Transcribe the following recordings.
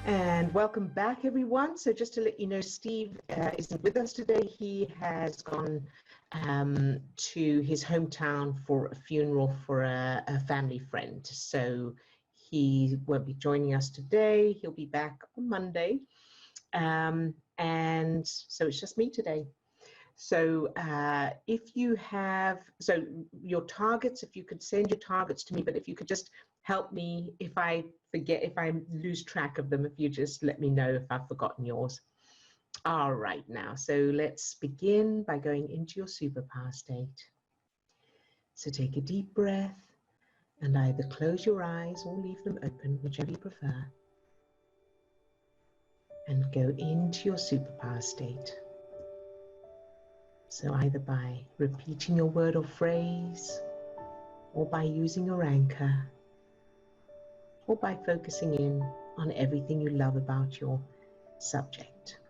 And welcome back, everyone. So just to let you know, Steve isn't with us today. He has gone to his hometown for a funeral for a family friend. So he won't be joining us today. He'll be back on Monday. And so it's just me today. So if you have, so your targets, if you could send your targets to me, but if you could just help me if I forget, if I lose track of them, if you just let me know if I've forgotten yours. All right, now, so let's begin by going into your superpower state. So take a deep breath and either close your eyes or leave them open, whichever you prefer, and go into your superpower state. So either by repeating your word or phrase, or by using your anchor, or by focusing in on everything you love about your subject.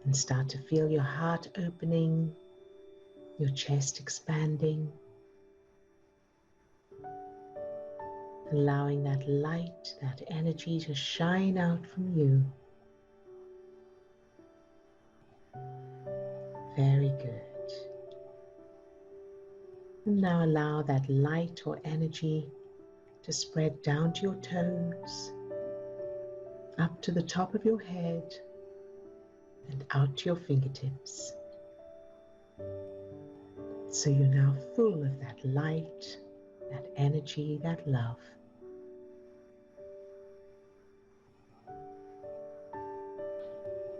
And start to feel your heart opening, your chest expanding, allowing that light, that energy to shine out from you. Very good. And now allow that light or energy to spread down to your toes, up to the top of your head, and out to your fingertips. So you're now full of that light, that energy, that love.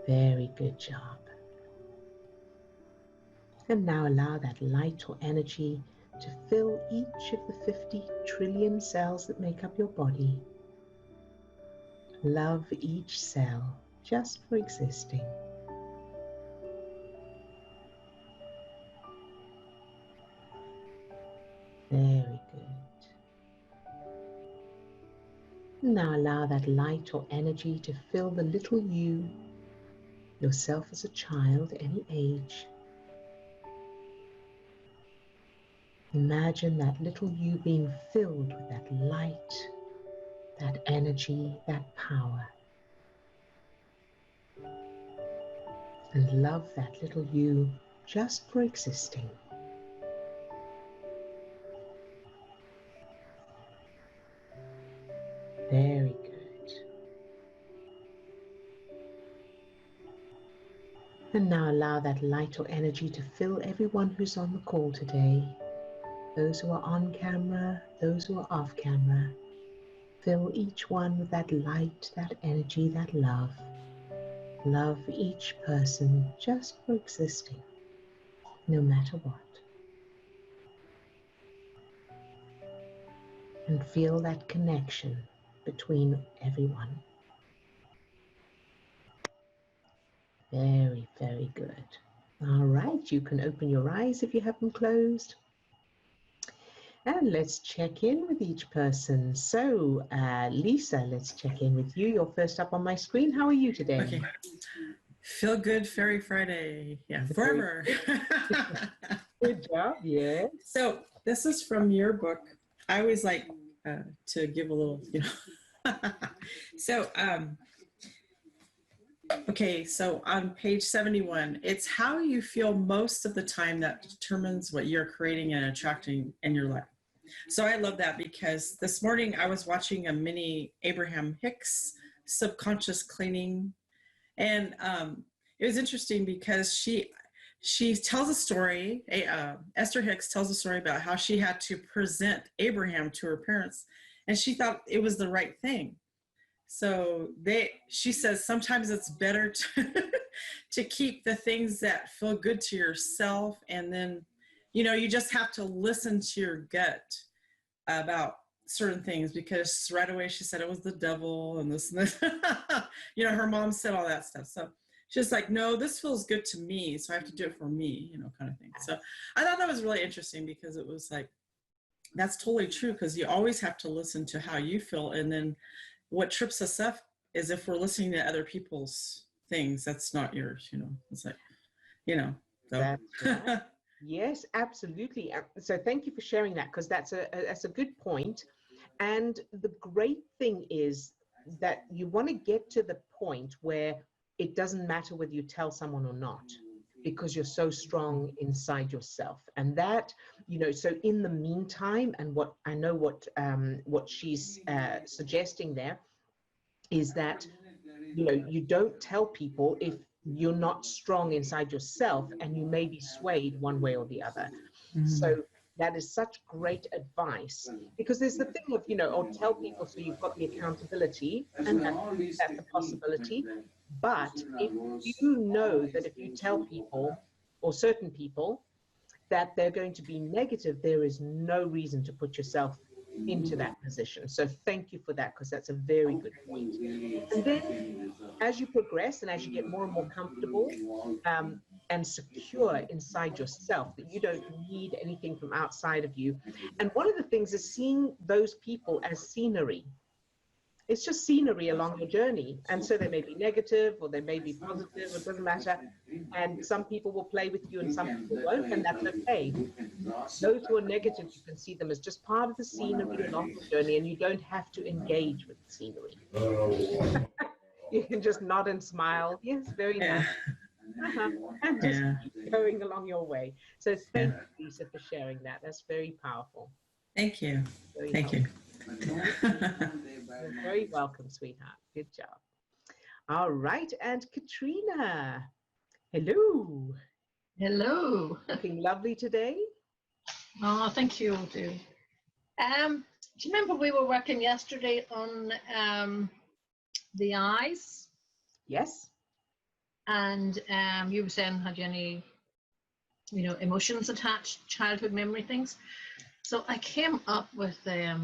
Very good job. And now allow that light or energy to fill each of the 50 trillion cells that make up your body. Love each cell just for existing. Very good. Now allow that light or energy to fill the little you, yourself as a child, any age. Imagine that little you being filled with that light, that energy, that power. And love that little you just for existing. Very good. And now allow that light or energy to fill everyone who's on the call today. Those who are on camera, those who are off camera. Fill each one with that light, that energy, that love. Love each person just for existing, no matter what. And feel that connection between everyone. Very, very good. All right, you can open your eyes if you have them closed. And let's check in with each person. So, Lisa, let's check in with you. You're first up on my screen. How are you today? Okay. Feel good, Fairy Friday. Yeah, forever. Good job, yeah. So this is from your book. I always like to give a little, So, okay, so on page 71, it's how you feel most of the time that determines what you're creating and attracting in your life. So I love that because this morning I was watching a mini Abraham Hicks subconscious cleaning, and it was interesting because she tells a story. Esther Hicks tells a story about how she had to present Abraham to her parents, and she thought it was the right thing. So she says sometimes it's better to keep the things that feel good to yourself, and then you just have to listen to your gut about certain things, because right away she said it was the devil and this and this. Her mom said all that stuff. So she's like, no, this feels good to me, so I have to do it for me, kind of thing. So I thought that was really interesting, because it was like, that's totally true, because you always have to listen to how you feel. And then what trips us up is if we're listening to other people's things, that's not yours, it's like, so. That's right. Yes, absolutely. So thank you for sharing that, because that's a good point. And the great thing is that you want to get to the point where it doesn't matter whether you tell someone or not, because you're so strong inside yourself. And that, so in the meantime, and what I know what she's suggesting there is that, you don't tell people if you're not strong inside yourself, and you may be swayed one way or the other. So that is such great advice, because there's the thing of, or tell people so you've got the accountability, and that's a possibility. But if you know that if you tell people, or certain people, that they're going to be negative, there is no reason to put yourself into that position. So thank you for that, because that's a very good point. And then as you progress and as you get more and more comfortable and secure inside yourself, that you don't need anything from outside of you. And one of the things is seeing those people as scenery. It's just scenery along your journey. And so they may be negative or they may be positive, it doesn't matter. And some people will play with you and some people won't, and that's okay. Those who are negative, you can see them as just part of the scenery along the journey, and you don't have to engage with the scenery. You can just nod and smile. Yes, very nice. And just keep going along your way. So thank you, Lisa, for sharing that. That's very powerful. Thank you. Very Thank you. You're very welcome, sweetheart. Good job. All right, and Katrina. Hello. Hello. Looking lovely today. Oh, thank you, dear. Do you remember we were working yesterday on the eyes? Yes. And you were saying, had you any, emotions attached, childhood memory things? So I came up with a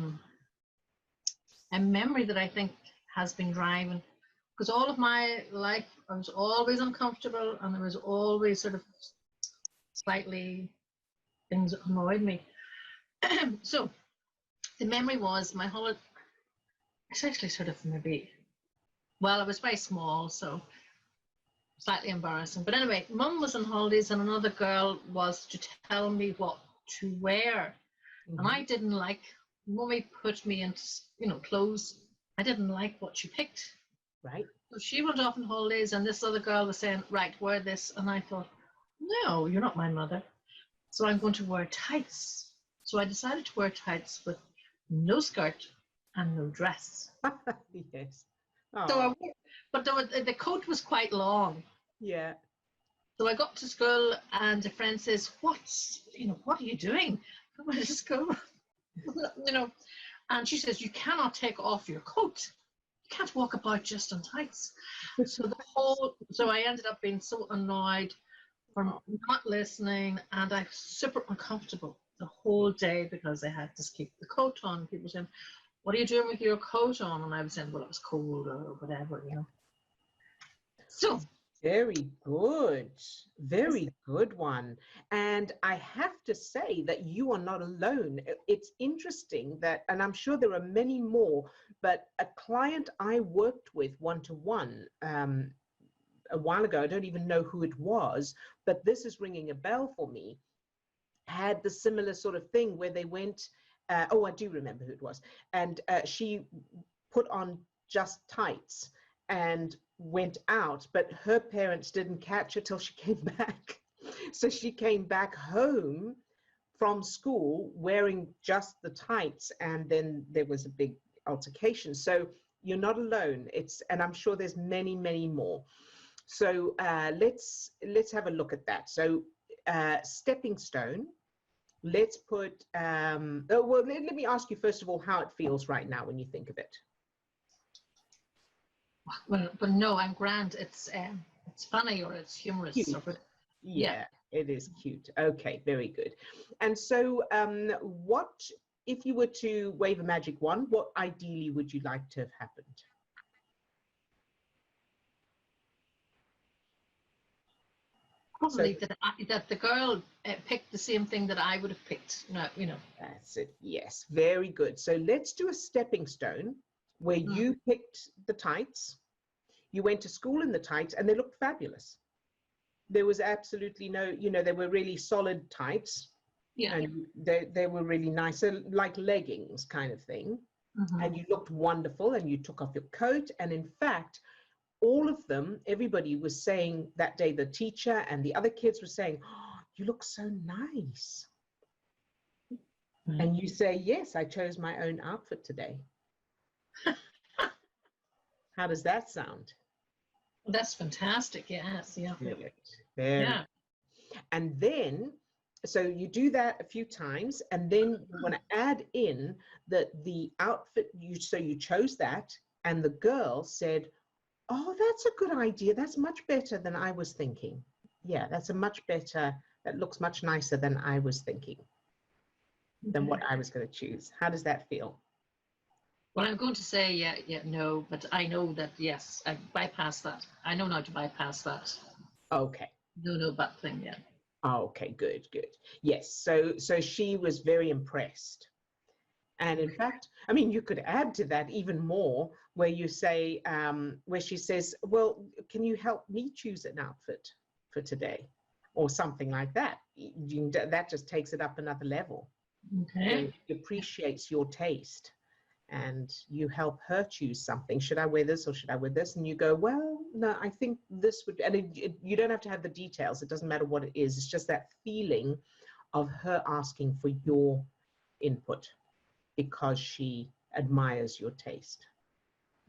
memory that I think has been driving, because all of my life I was always uncomfortable, and there was always sort of slightly things that annoyed me. So the memory was my whole, it's actually sort of maybe, well, I was very small, so slightly embarrassing. But anyway, Mum was on holidays and another girl was to tell me what to wear. And I didn't like, Mummy put me into, clothes. I didn't like what she picked. Right. So she went off on holidays and this other girl was saying, right, wear this. And I thought, no, you're not my mother. So I'm going to wear tights. So I decided to wear tights with no skirt and no dress. Yes. So but the coat was quite long. Yeah. So I got to school and a friend says, what are you doing? I went to school, and she says, you cannot take off your coat. You can't walk about just in tights. So I ended up being so annoyed for not listening, and I was super uncomfortable the whole day because I had to keep the coat on. People saying, what are you doing with your coat on? And I was saying, well, it was cold or whatever, So very good. Very good one. And I have to say that you are not alone. It's interesting that, and I'm sure there are many more, but a client I worked with one-to-one a while ago, I don't even know who it was, but this is ringing a bell for me, had the similar sort of thing where they went, I do remember who it was. And she put on just tights and went out, but her parents didn't catch her till she came back. So she came back home from school wearing just the tights, and then there was a big altercation. So you're not alone. And I'm sure there's many, many more. So let's have a look at that. So stepping stone. Let's put. Let me ask you first of all how it feels right now when you think of it. Well, but no, I'm grand. It's funny or it's humorous. Yeah, it is cute. Okay, very good. And so what, if you were to wave a magic wand, what ideally would you like to have happened? Probably that the girl picked the same thing that I would have picked. That's it. Yes, very good. So let's do a stepping stone where you picked the tights, you went to school in the tights, and they looked fabulous. There was absolutely no, they were really solid tights. Yeah. And they were really nice, so like leggings kind of thing. and you looked wonderful, and you took off your coat. And in fact, all of them, everybody was saying that day, the teacher and the other kids were saying, oh, you look so nice. And you say, yes, I chose my own outfit today. How does that sound? That's fantastic. Yes. Yeah. Very. Yeah. And then, so you do that a few times, and then you want to add in the outfit. So you chose that, and the girl said, oh, that's a good idea. That's much better than I was thinking. Yeah, that's a much better, that looks much nicer than I was thinking, than what I was going to choose. How does that feel? Well, I'm going to say, no, but I know that, yes, I bypass that. I know how to bypass that. Okay. No, bad thing, yeah. Okay, good. Yes, so she was very impressed. And in fact, I mean, you could add to that even more, where you say, where she says, well, can you help me choose an outfit for today? Or something like that. That just takes it up another level. Okay. She appreciates your taste, and you help her choose something. Should I wear this or should I wear this? And you go, well, no, I think this would, and you don't have to have the details. It doesn't matter what it is. It's just that feeling of her asking for your input because she admires your taste.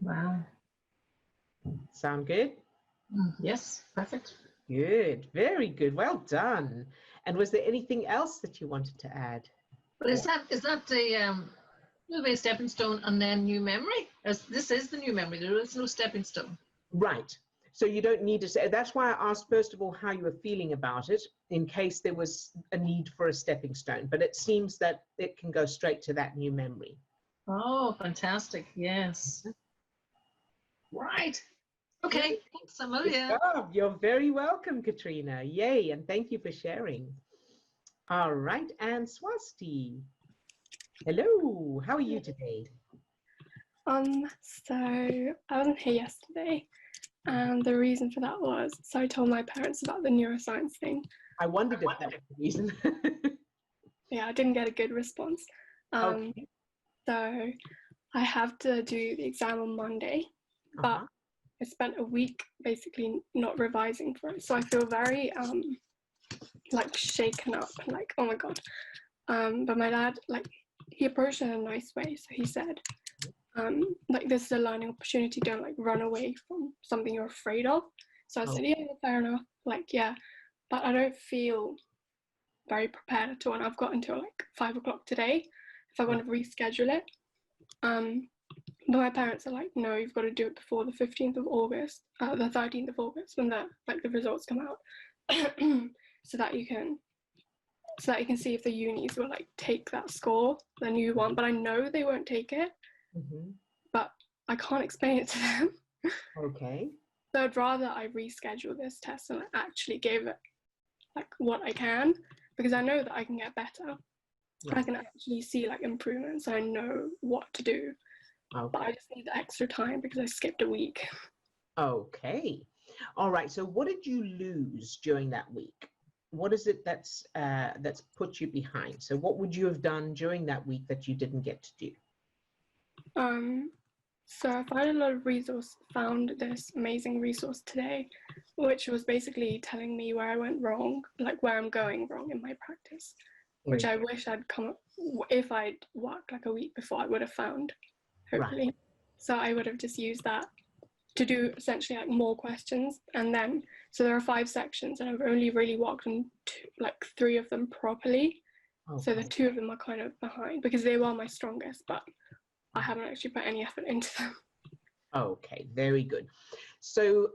Wow. Sound good? Yes, perfect. Good, very good. Well done. And was there anything else that you wanted to add? But is that a stepping stone and then new memory? This is the new memory. There is no stepping stone. Right. So you don't need to say, that's why I asked, first of all, how you were feeling about it, in case there was a need for a stepping stone. But it seems that it can go straight to that new memory. Oh, fantastic. Yes. Right. Okay. Thanks, Amelia. You're very welcome, Katrina. Yay. And thank you for sharing. All right. And Swasti. Hello. How are you today? So I wasn't here yesterday, and the reason for that was, so I told my parents about the neuroscience thing. I wondered if that was the reason. Yeah, I didn't get a good response. Okay. So I have to do the exam on Monday, but I spent a week basically not revising for it. So I feel very like shaken up, like, oh my God. But my dad, like, he approached it in a nice way. So he said, like, this is a learning opportunity, don't like run away from something you're afraid of. So I said, yeah, fair enough, like, yeah, but I don't feel very prepared at all, and I've got until like 5 o'clock today if I want to reschedule it. But my parents are like, no, you've got to do it before the 15th of August, the 13th of August, when the results come out, so that you can see if the unis will like take that score, the new one. But I know they won't take it. But I can't explain it to them. Okay. So I'd rather I reschedule this test and actually give it like what I can, because I know that I can get better. Right. I can actually see like improvements, and I know what to do. Okay. But I just need the extra time because I skipped a week. Okay. All right. So what did you lose during that week? What is it that's put you behind? So what would you have done during that week that you didn't get to do? So I found a lot of found this amazing resource today, which was basically telling me where I went wrong, like where I'm going wrong in my practice, which I wish I'd come up, if I'd worked like a week before, I would have found, hopefully. Right. So I would have just used that to do essentially like more questions. And then, so there are 5 sections, and I've only really worked on 3 of them properly. Okay. So the 2 of them are kind of behind because they were my strongest, but I haven't actually put any effort into them. Okay, very good. So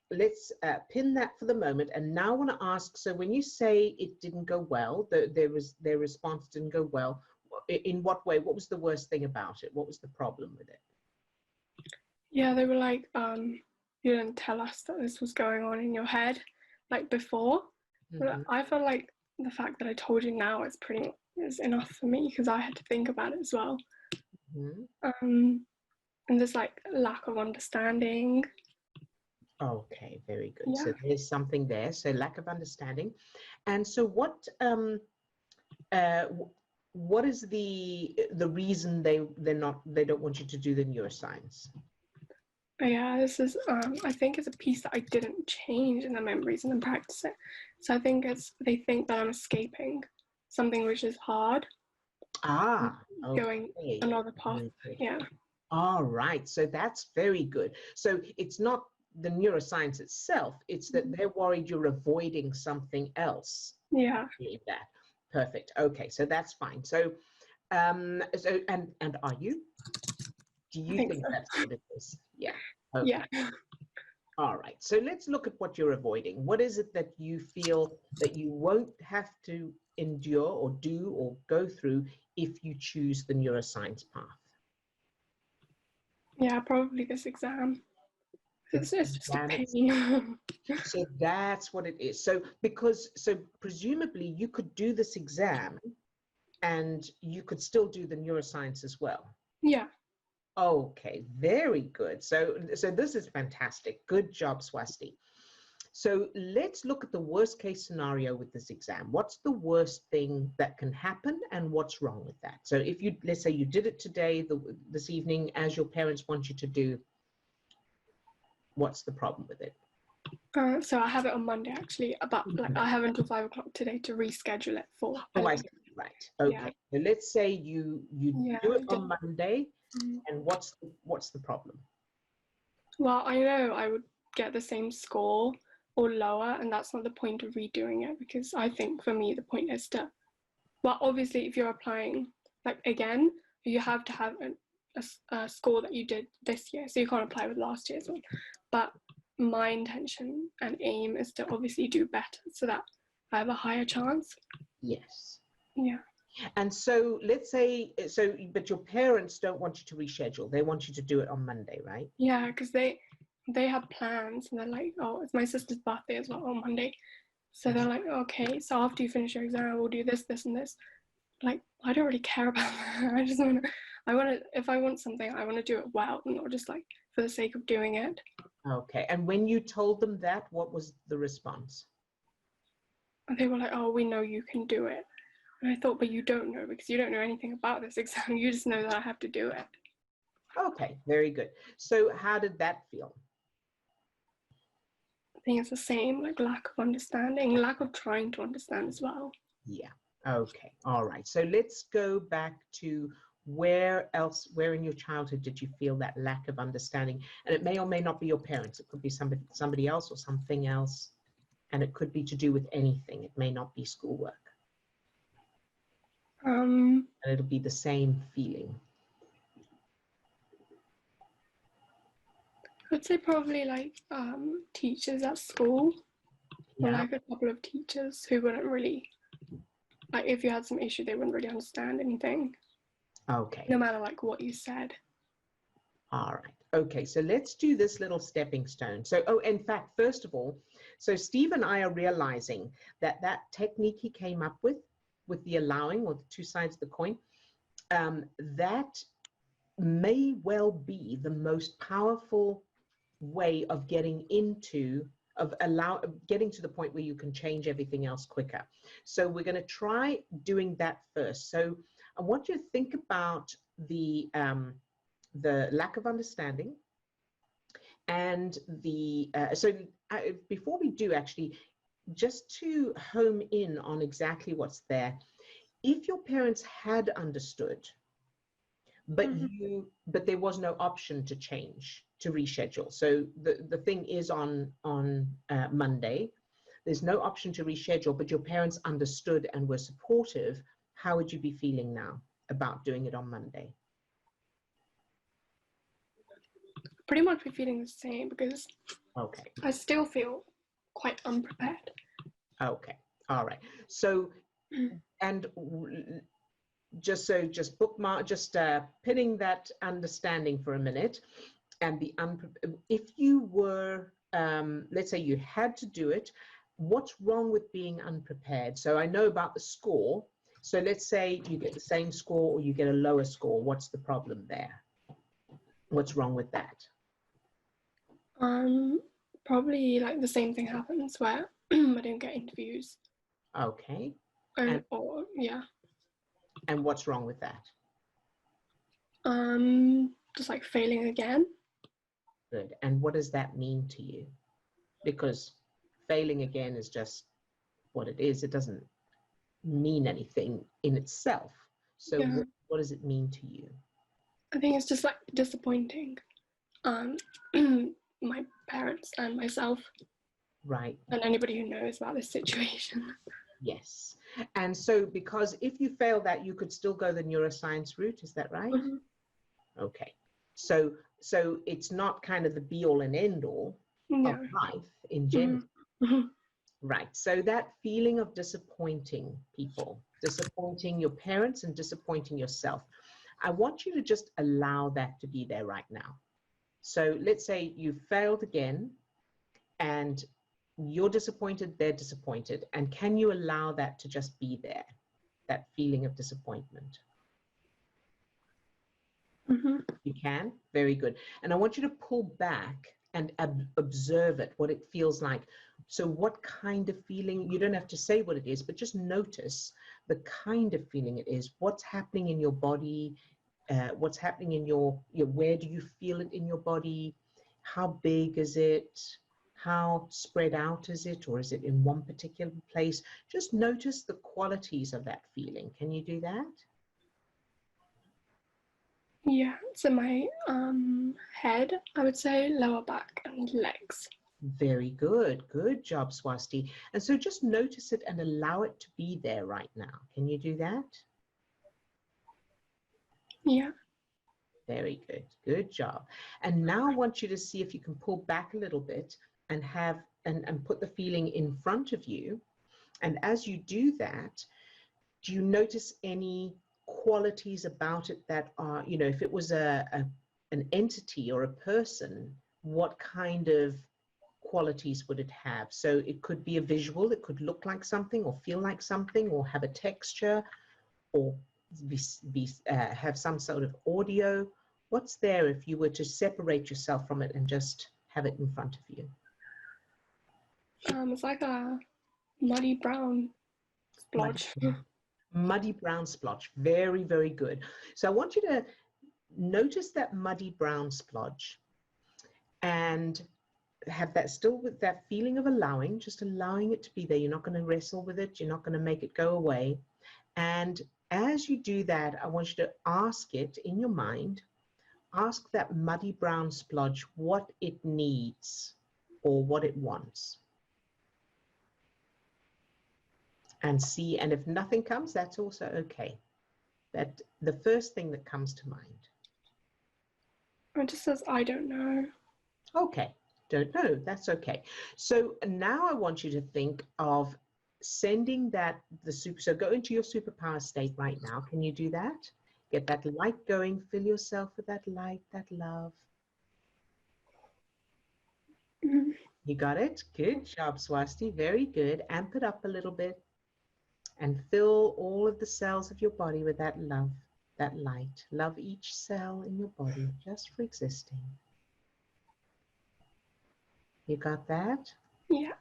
let's pin that for the moment. And now I want to ask, so when you say it didn't go well, their response didn't go well, in what way? What was the worst thing about it? What was the problem with it? Yeah, they were like, you didn't tell us that this was going on in your head, like before. But I feel like the fact that I told you now is enough for me, because I had to think about it as well. And there's like lack of understanding. Okay, very good. Yeah. So there's something there. So lack of understanding. And so what what is the reason they don't want you to do the neuroscience? Yeah, this is I think it's a piece that I didn't change in the memories and then practice it. So I think they think that I'm escaping something which is hard. Going another path. Yeah. All right, so that's very good. So it's not the neuroscience itself, it's that they're worried you're avoiding something else. Yeah. That. Perfect. Okay, so that's fine. So and are you? Do you think so. that's what it is? Yeah. Okay. Yeah. All right. So let's look at what you're avoiding. What is it that you feel that you won't have to endure or do or go through if you choose the neuroscience path? Yeah, probably this exam. It's just a pain. So that's what it is. So presumably you could do this exam and you could still do the neuroscience as well. Yeah. Okay, very good. So this is fantastic. Good job, Swasti. So let's look at the worst case scenario with this exam. What's the worst thing that can happen and what's wrong with that? So if you, let's say you did it today, this evening, as your parents want you to do, what's the problem with it? So I have it on Monday actually, but like I have until 5 o'clock today to reschedule it for. Oh, I see. Right. Okay. Yeah. So let's say you do it on Monday, and what's the problem? Well, I know I would get the same score or lower, and that's not the point of redoing it, because I think for me the point is to, well, obviously if you're applying like again, you have to have a score that you did this year, so you can't apply with last year's one. But my intention and aim is to obviously do better so that I have a higher chance. Yes. Yeah. And so let's say, but your parents don't want you to reschedule. They want you to do it on Monday, right? Yeah, because they have plans and they're like, oh, it's my sister's birthday as well on Monday. So they're like, okay, so after you finish your exam, we'll do this, this, and this. Like, I don't really care about that. I just want to, if I want something, I want to do it well, and not just like for the sake of doing it. Okay. And when you told them that, what was the response? They were like, oh, we know you can do it. And I thought, but you don't know, because you don't know anything about this exam. You just know that I have to do it. Okay, very good. So how did that feel? I think it's the same, like lack of understanding, lack of trying to understand as well. Yeah. Okay. All right. So let's go back to where in your childhood did you feel that lack of understanding? And it may or may not be your parents. It could be somebody else or something else. And it could be to do with anything. It may not be schoolwork. And it'll be the same feeling. I'd say probably like teachers at school. Yeah. Or like a couple of teachers who wouldn't really, like if you had some issue, they wouldn't really understand anything. Okay. No matter like what you said. All right. Okay, so let's do this little stepping stone. So, in fact, first of all, so Steve and I are realizing that technique he came up with the allowing, or the two sides of the coin, that may well be the most powerful way of getting to the point where you can change everything else quicker. So we're going to try doing that first. So I want you to think about the lack of understanding and before we do, actually, just to home in on exactly what's there, if your parents had understood, but there was no option to change, to reschedule. So the thing is on Monday, there's no option to reschedule, but your parents understood and were supportive. How would you be feeling now about doing it on Monday? Pretty much be feeling the same, because I still feel quite unprepared. Okay. All right. So, and just bookmark, pinning that understanding for a minute, and if you were, let's say you had to do it, what's wrong with being unprepared? So I know about the score. So let's say you get the same score or you get a lower score. What's the problem there? What's wrong with that? Probably like the same thing happens where I don't get interviews. Okay. Or yeah. And what's wrong with that? Just like failing again. Good. And what does that mean to you? Because failing again is just what it is. It doesn't mean anything in itself. So Yeah. what does it mean to you? I think it's just like disappointing my parents and myself. Right. And anybody who knows about this situation. Yes. And so because if you fail that, you could still go the neuroscience route. Is that right? Mm-hmm. Okay. So it's not kind of the be all and end all of life in general. Mm-hmm. Right. So that feeling of disappointing people, disappointing your parents and disappointing yourself, I want you to just allow that to be there right now. So let's say you failed again and you're disappointed, they're disappointed. And can you allow that to just be there, that feeling of disappointment? Mm-hmm. You can? Very good. And I want you to pull back and observe it, what it feels like. So what kind of feeling, you don't have to say what it is, but just notice the kind of feeling it is, what's happening in your body, what's happening in your, where do you feel it in your body? How big is it? How spread out is it? Or is it in one particular place? Just notice the qualities of that feeling. Can you do that? Yeah, so my head, I would say, lower back and legs. Very good. Good job, Swasti. And so just notice it and allow it to be there right now. Can you do that? Yeah. Very good. Good job. And now I want you to see if you can pull back a little bit and have and put the feeling in front of you. And as you do that, do you notice any qualities about it that are, you know, if it was an entity or a person, what kind of qualities would it have? So it could be a visual, it could look like something or feel like something or have a texture or have some sort of audio. What's there if you were to separate yourself from it and just have it in front of you? It's like a muddy brown splotch. Muddy brown splotch. Very, very good. So I want you to notice that muddy brown splotch and have that still with that feeling of allowing, just allowing it to be there. You're not going to wrestle with it. You're not going to make it go away. And as you do that, I want you to ask it in your mind, ask that muddy brown splotch what it needs or what it wants. And see, and if nothing comes, that's also okay. That the first thing that comes to mind. It just says, I don't know. Okay, don't know, that's okay. So now I want you to think of sending that, so go into your superpower state right now. Can you do that? Get that light going, fill yourself with that light, that love. Mm-hmm. You got it? Good job, Swasti, very good. Amp it up a little bit and fill all of the cells of your body with that love, that light. Love each cell in your body just for existing. You got that? Yeah.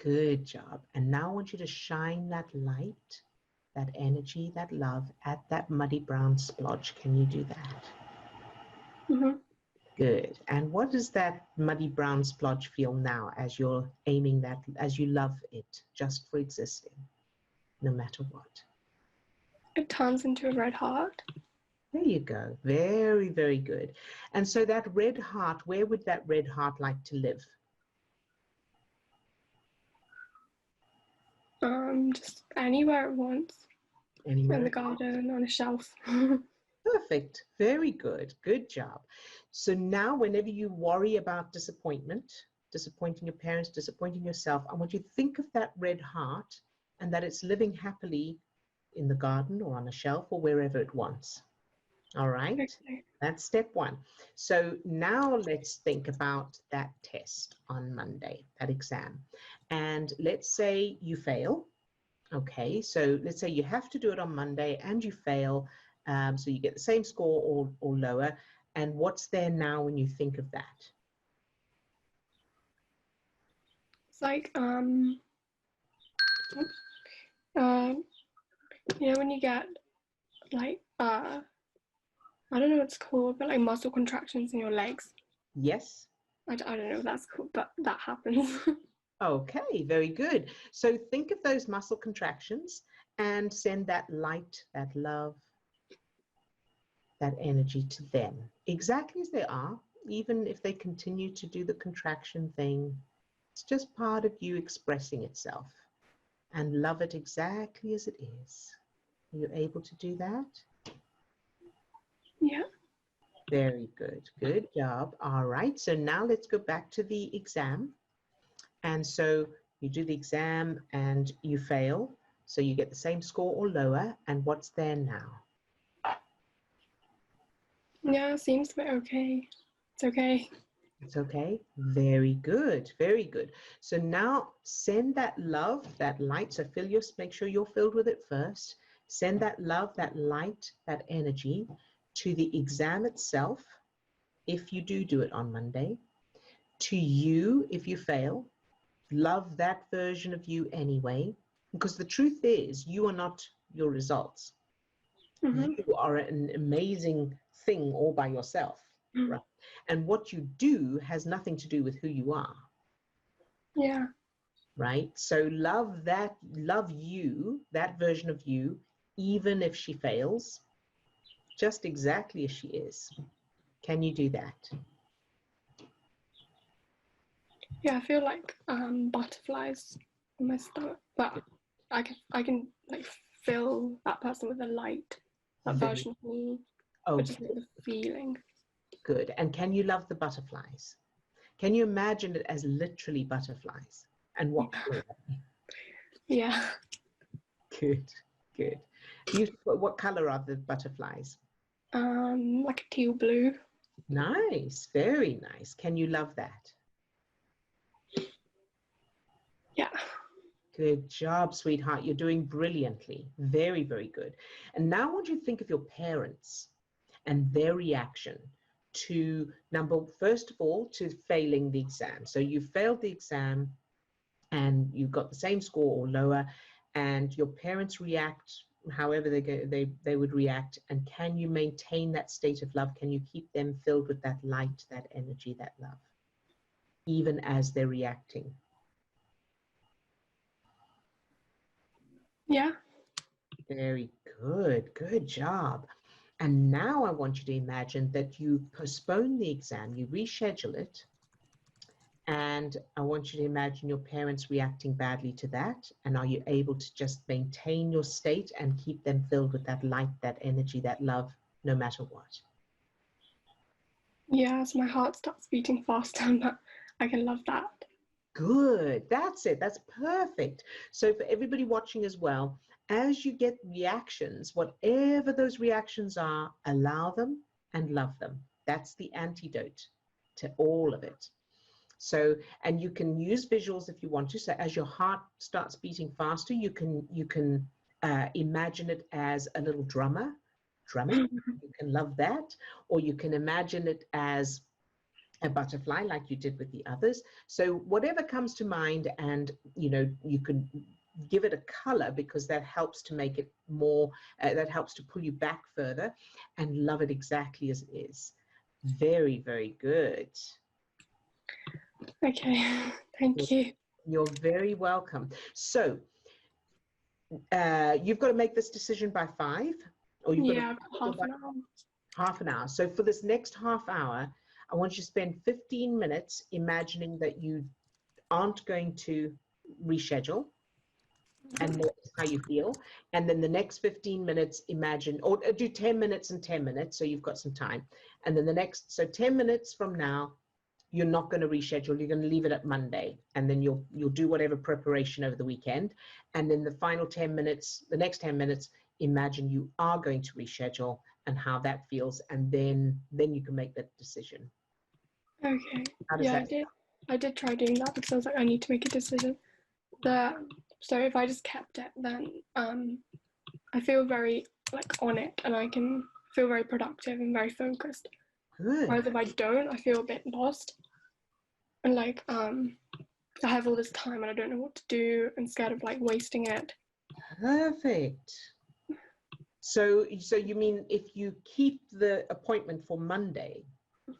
Good job. And now I want you to shine that light, that energy, that love at that muddy brown splotch. Can you do that? Mm-hmm. Good. And what does that muddy brown splotch feel now as you're aiming that, as you love it just for existing, no matter what? It turns into a red heart. There you go. Very, very good. And so that red heart, where would that red heart like to live? Just anywhere it wants. Anywhere? In the garden, on a shelf. Perfect. Very good. Good job. So now whenever you worry about disappointment, disappointing your parents, disappointing yourself, I want you to think of that red heart and that it's living happily in the garden or on a shelf or wherever it wants. All right? Okay. That's step one. So now let's think about that test on Monday, that exam. And let's say you fail. Okay, so let's say you have to do it on Monday and you fail. So you get the same score or lower. And what's there now when you think of that? It's like, you know, when you get like I don't know what it's called, but like muscle contractions in your legs. Yes. I don't know what that's called, but that happens. Okay, very good. So think of those muscle contractions and send that light, that love, that energy to them, exactly as they are, even if they continue to do the contraction thing. It's just part of you expressing itself, and love it exactly as it is. Are you able to do that? Yeah. Very good. Good job. All right. So now let's go back to the exam. And so you do the exam and you fail. So you get the same score or lower. And what's there now? Yeah, seems to be okay. It's okay. It's okay. Very good. Very good. So now send that love, that light. So make sure you're filled with it first. Send that love, that light, that energy to the exam itself, if you do it on Monday. To you, if you fail, love that version of you anyway. Because the truth is, you are not your results. Mm-hmm. You are an amazing thing all by yourself. Right? And what you do has nothing to do with who you are. Yeah. Right? So love you, that version of you, even if she fails, just exactly as she is. Can you do that? Yeah, I feel like butterflies in my stomach, but I can like fill that person with a light, that version of me, but just Okay, like the feeling. good. And can you love the butterflies? Can you imagine it as literally butterflies? And what color are they? Yeah. Good, good. What color are the butterflies? Like a teal blue. Nice, very nice. Can you love that? Yeah. Good job, sweetheart. You're doing brilliantly. Very, very good. And now I want you to think of your parents and their reaction to first of all, to failing the exam. So you failed the exam and you got the same score or lower, and your parents react however they would react. And can you maintain that state of love? Can you keep them filled with that light, that energy, that love, even as they're reacting? Yeah. Very good. Good job. And now I want you to imagine that you postpone the exam, you reschedule it. And I want you to imagine your parents reacting badly to that. And are you able to just maintain your state and keep them filled with that light, that energy, that love, no matter what? Yeah, so my heart starts beating faster, but I can love that. Good. That's it. That's perfect. So for everybody watching as well, as you get reactions, whatever those reactions are, allow them and love them. That's the antidote to all of it. So, and you can use visuals if you want to. So as your heart starts beating faster, you can imagine it as a little drummer, drumming. You can love that. Or you can imagine it as a butterfly like you did with the others. So whatever comes to mind, and you can give it a color, because that helps to make it more, that helps to pull you back further, and love it exactly as it is. Very, very good. Okay, thank you. You're very welcome. So you've got to make this decision by 5, or you've got Yeah, to half an hour. half an hour. So for this next half hour, I want you to spend 15 minutes imagining that you aren't going to reschedule, and notice how you feel. And then the next 15 minutes, imagine, or do 10 minutes and 10 minutes, so you've got some time. And then so 10 minutes from now, you're not going to reschedule. You're going to leave it at Monday, and then you'll do whatever preparation over the weekend. And then the final 10 minutes, the next 10 minutes, imagine you are going to reschedule and how that feels, and then you can make that decision. Okay. How does Yeah, that I did try doing that because I was like, I need to make a decision. So if I just kept it, then I feel very like on it, and I can feel very productive and very focused. Good. Whereas if I don't, I feel a bit lost, and like I have all this time and I don't know what to do, and scared of like wasting it. Perfect. So you mean if you keep the appointment for Monday,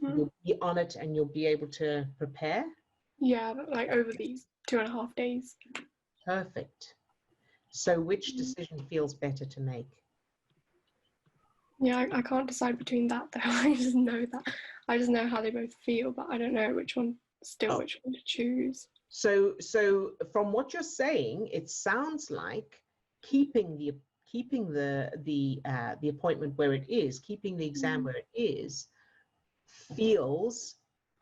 you'll be on it and you'll be able to prepare? Yeah, but like over these 2.5 days. Perfect. So which decision feels better to make? Yeah, I can't decide between that though. I just know that. I just know how they both feel, but I don't know which one to choose. So from what you're saying, it sounds like keeping the appointment where it is, keeping the exam where it is, feels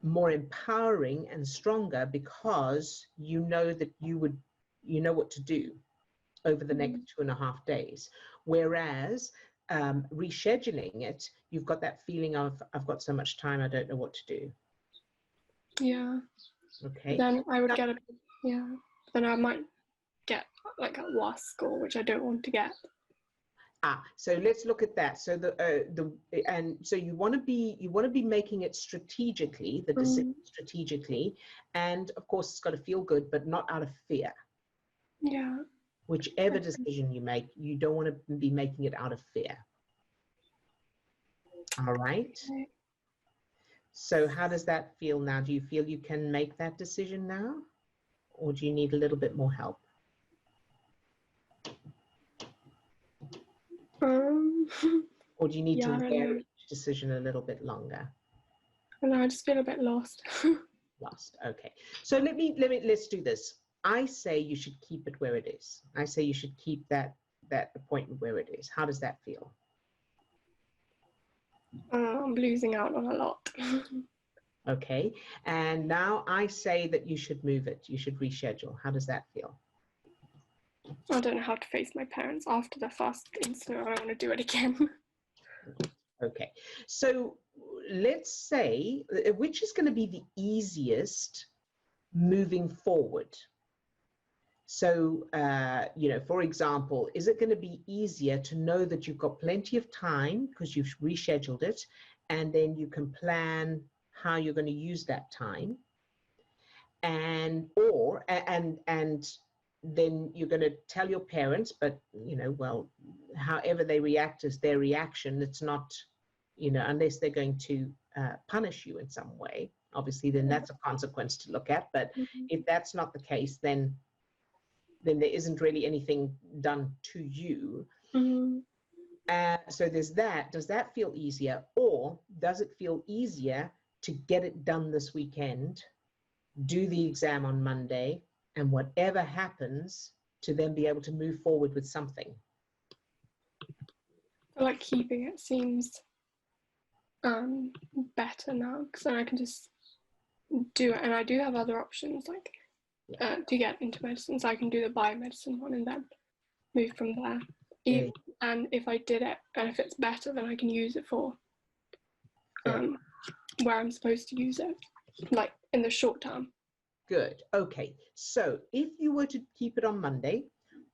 more empowering and stronger because you know that you know what to do over the next 2.5 days. Whereas rescheduling it, you've got that feeling of, I've got so much time, I don't know what to do. Yeah. Okay. Then I would get then I might get like a worse score, which I don't want to get. So let's look at that. So so you want to be making it strategically, the decision strategically, and of course it's got to feel good, but not out of fear. Yeah. Whichever decision you make, you don't want to be making it out of fear. All right. Okay. So how does that feel now? Do you feel you can make that decision now, or do you need a little bit more help? Or do you need to wear each decision a little bit longer? No, I just feel a bit lost. Lost. Okay. So let's do this. I say you should keep it where it is. I say you should keep that appointment where it is. How does that feel? I'm losing out on a lot. Okay. And now I say that you should move it. You should reschedule. How does that feel? I don't know how to face my parents after the first incident. I don't want to do it again. Okay. So let's say, which is going to be the easiest moving forward? So, for example, is it going to be easier to know that you've got plenty of time because you've rescheduled it, and then you can plan how you're going to use that time, and then you're going to tell your parents, but however they react is their reaction. It's not, unless they're going to punish you in some way, obviously, then that's a consequence to look at. But if that's not the case, then there isn't really anything done to you. So there's that. Does that feel easier, or does it feel easier to get it done this weekend, do the exam on Monday, and whatever happens, to then be able to move forward with something? I like keeping it seems better now, because then I can just do it, and I do have other options like to get into medicine, so I can do the biomedicine one and then move from there. And if I did it, and if it's better, then I can use it for where I'm supposed to use it, like in the short term. Good. Okay. So if you were to keep it on Monday,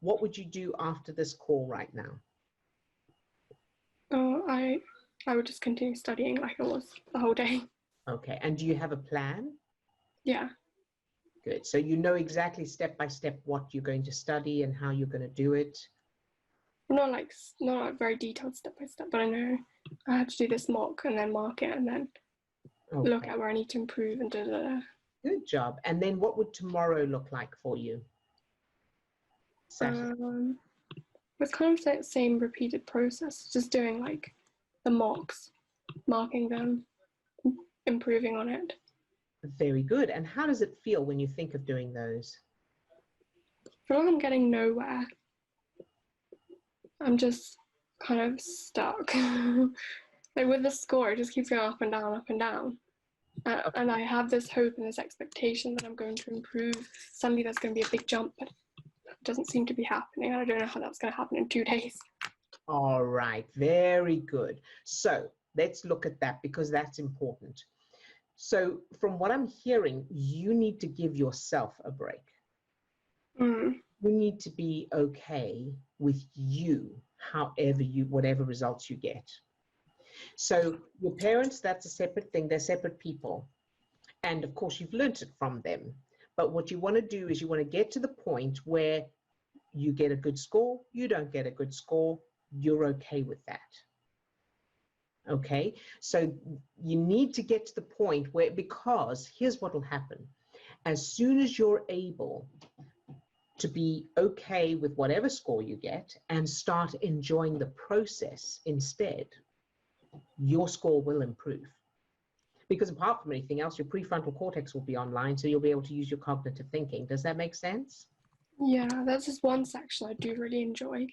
what would you do after this call right now? I would just continue studying like I was the whole day. Okay. And do you have a plan? Yeah. Good. So you know exactly step by step what you're going to study and how you're going to do it? Not like very detailed step by step, but I know I have to do this mock and then mark it and then look at where I need to improve and da. Good job. And then what would tomorrow look like for you? Saturday. It's kind of the same repeated process, just doing like the mocks, marking them, improving on it. Very good. And how does it feel when you think of doing those? I feel like I'm getting nowhere. I'm just kind of stuck. Like with the score, it just keeps going up and down, up and down. And I have this hope and this expectation that I'm going to improve. Suddenly there's going to be a big jump, but it doesn't seem to be happening. I don't know how that's going to happen in 2 days. All right. Very good. So let's look at that, because that's important. So from what I'm hearing, you need to give yourself a break. You need to be okay with you, whatever results you get. So your parents, that's a separate thing. They're separate people. And of course, you've learned it from them. But what you want to do is you want to get to the point where you get a good score, you don't get a good score, you're okay with that. Okay, so you need to get to the point where, because here's what will happen. As soon as you're able to be okay with whatever score you get and start enjoying the process instead, your score will improve. Because apart from anything else, your prefrontal cortex will be online, so you'll be able to use your cognitive thinking. Does that make sense? Yeah, there's this one section I do really enjoy.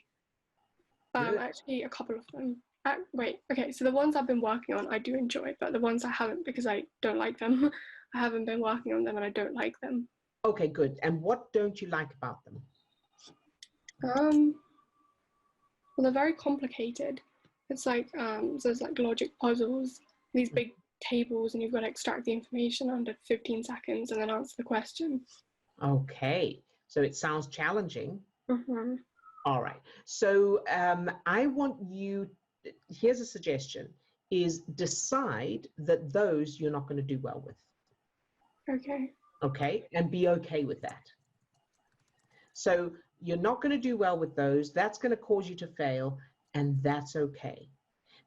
Good. Actually, a couple of them. Wait, okay, so the ones I've been working on, I do enjoy, but the ones I haven't, because I don't like them, I haven't been working on them and I don't like them. Okay, good. And what don't you like about them? Well, they're very complicated. It's like, so there's like logic puzzles, these big tables, and you've got to extract the information under 15 seconds and then answer the question. Okay, so it sounds challenging. Mm-hmm. All right. So I want you, here's a suggestion, is decide that those you're not going to do well with. Okay. Okay, and be okay with that. So you're not going to do well with those. That's going to cause you to fail, and that's okay.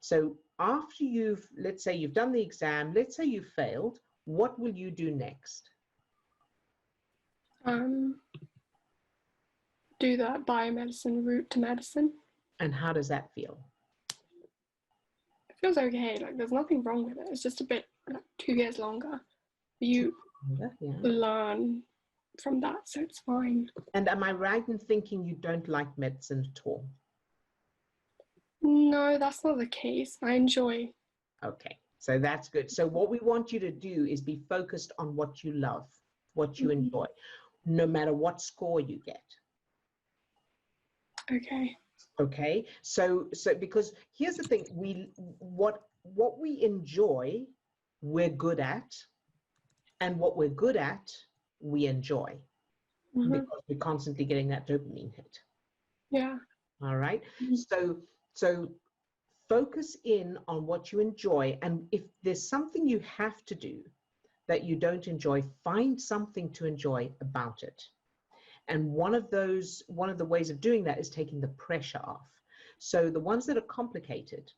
So after you've, let's say you've done the exam, let's say you failed, what will you do next? Do that biomedicine route to medicine. And how does that feel? It feels okay. Like there's nothing wrong with it. It's just a bit like 2 years longer. You learn from that, so it's fine. And am I right in thinking you don't like medicine at all? No, that's not the case. I enjoy. Okay, so that's good. So what we want you to do is be focused on what you love, what you enjoy, no matter what score you get. Okay. Okay, so because here's the thing, what we enjoy, we're good at, and what we're good at, we enjoy, because we're constantly getting that dopamine hit. Yeah. All right. So focus in on what you enjoy, and if there's something you have to do that you don't enjoy, find something to enjoy about it. And one of the ways of doing that is taking the pressure off. So the ones that are complicated,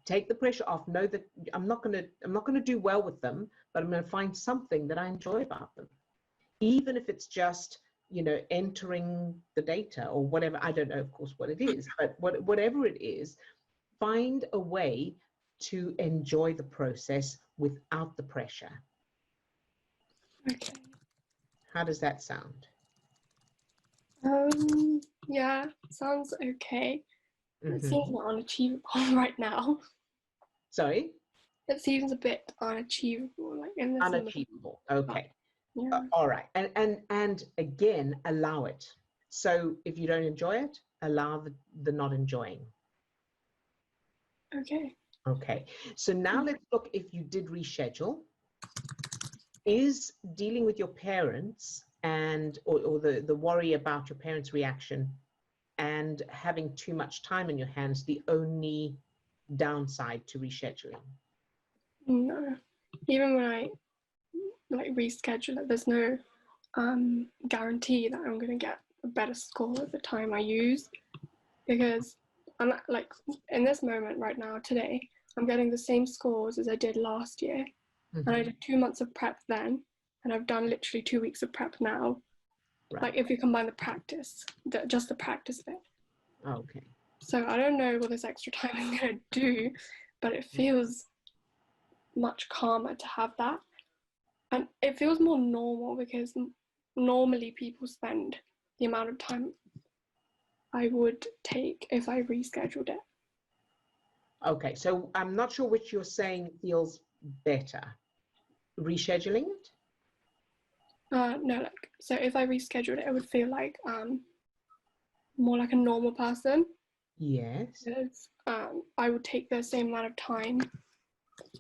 take the pressure off. Know that I'm not going to do well with them, but I'm going to find something that I enjoy about them, even if it's just, entering the data or whatever. I don't know, of course, what it is, but whatever it is, find a way to enjoy the process without the pressure. Okay. How does that sound? Yeah, sounds okay. It Mm-hmm. seems unachievable right now. Sorry? It seems a bit unachievable, like in this Unachievable. Okay. Yeah. All right. And again, allow it. So if you don't enjoy it, allow the not enjoying. Okay. Okay. So now let's look, if you did reschedule, is dealing with your parents and or the worry about your parents' reaction and having too much time in your hands the only downside to rescheduling? No. Even when I reschedule it, there's no guarantee that I'm going to get a better score at the time I use, because I'm like in this moment right now today, I'm getting the same scores as I did last year. And I did 2 months of prep then, and I've done literally 2 weeks of prep now. Right. Like if you combine the practice, just the practice bit. Okay. So I don't know what this extra time I'm going to do, but it feels much calmer to have that. And it feels more normal, because normally people spend the amount of time I would take if I rescheduled it. Okay, so I'm not sure which you're saying feels better. Rescheduling it? No, so if I rescheduled it, it would feel like more like a normal person. Yes. Because I would take the same amount of time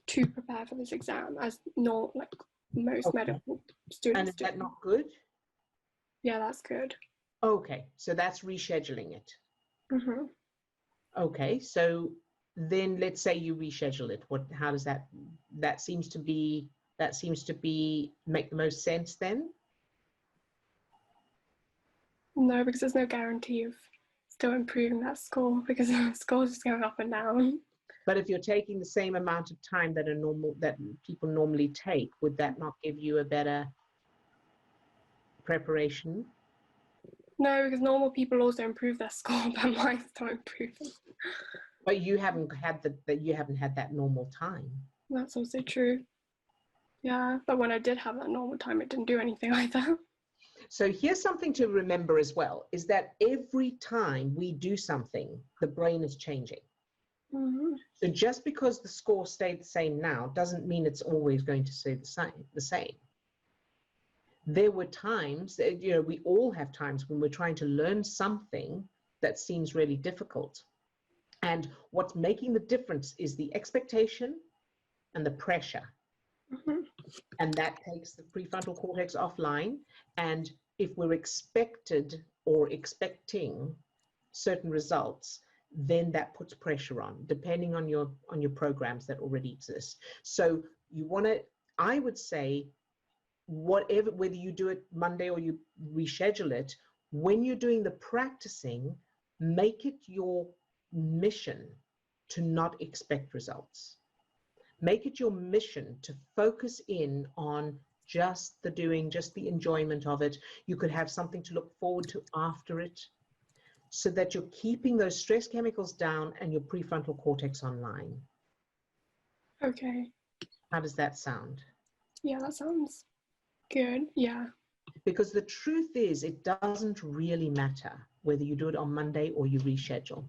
to prepare for this exam as most medical students. And is that not good? Yeah, that's good. Okay, so that's rescheduling it. Mm-hmm. Okay, so then let's say you reschedule it. How does that seems to be make the most sense then? No, because there's no guarantee of still improving that score because the score's just going up and down. But if you're taking the same amount of time that people normally take, would that not give you a better preparation? No, because normal people also improve their score, but mine's not improving. But you haven't had that normal time. That's also true. Yeah, but when I did have that normal time, it didn't do anything either. So here's something to remember as well, is that every time we do something, the brain is changing. Mm-hmm. So just because the score stayed the same now doesn't mean it's always going to stay the same. There were times, we all have times when we're trying to learn something that seems really difficult. And what's making the difference is the expectation and the pressure. Mm-hmm. And that takes the prefrontal cortex offline. And if we're expected or expecting certain results, then that puts pressure on, depending on your programs that already exist. So you want to, I would say, whether you do it Monday or you reschedule it, when you're doing the practicing, make it your mission to not expect results. Make it your mission to focus in on just the doing, just the enjoyment of it. You could have something to look forward to after it, so that you're keeping those stress chemicals down and your prefrontal cortex online. Okay. How does that sound? Yeah, that sounds good. Yeah. Because the truth is, it doesn't really matter whether you do it on Monday or you reschedule.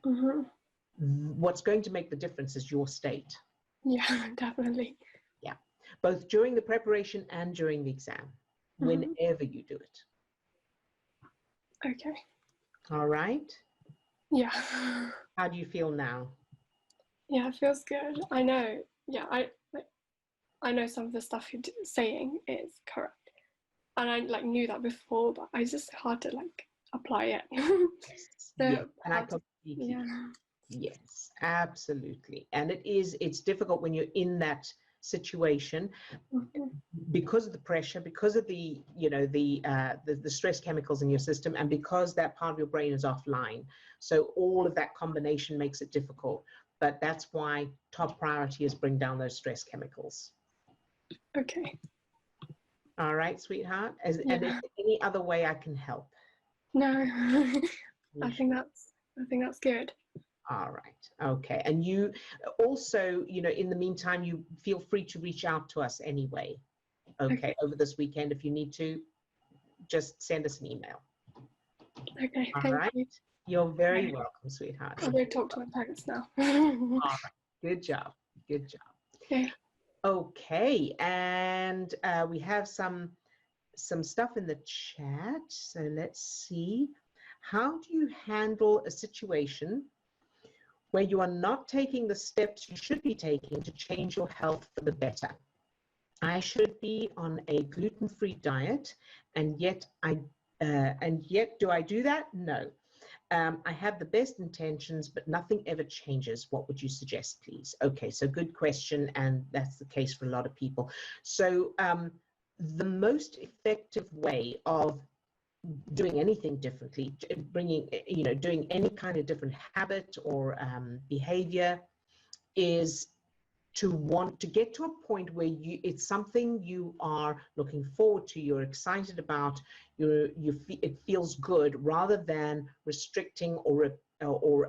Mm-hmm. What's going to make the difference is your state. Yeah, definitely. Yeah, both during the preparation and during the exam, whenever you do it. Okay. All right. Yeah. How do you feel now? Yeah, it feels good. I know. Yeah, I know some of the stuff you're saying is correct, and I knew that before, but it's just hard to apply it. Yes. Yeah. And I completely. Yeah. Yes, absolutely. And it's difficult when you're in that situation because of the pressure, because of the stress chemicals in your system, and because that part of your brain is offline. So all of that combination makes it difficult. But that's why top priority is bring down those stress chemicals. Okay. All right, sweetheart. And is there any other way I can help? No. I think that's good. All right. Okay. And you also, in the meantime, you feel free to reach out to us anyway. Okay. Over this weekend, if you need to, just send us an email. Okay. All thank right. you. You're very welcome, sweetheart. I'll go talk to my parents now. All right. Good job. Good job. Okay. Okay. And we have some stuff in the chat. So let's see. How do you handle a situation where you are not taking the steps you should be taking to change your health for the better? I should be on a gluten-free diet, and yet do I do that? No. I have the best intentions, but nothing ever changes. What would you suggest, please? Okay, so good question, and that's the case for a lot of people. So the most effective way of doing anything differently, doing any kind of different habit or behavior, is to want to get to a point where it's something you are looking forward to, you're excited about, it feels good, rather than restricting or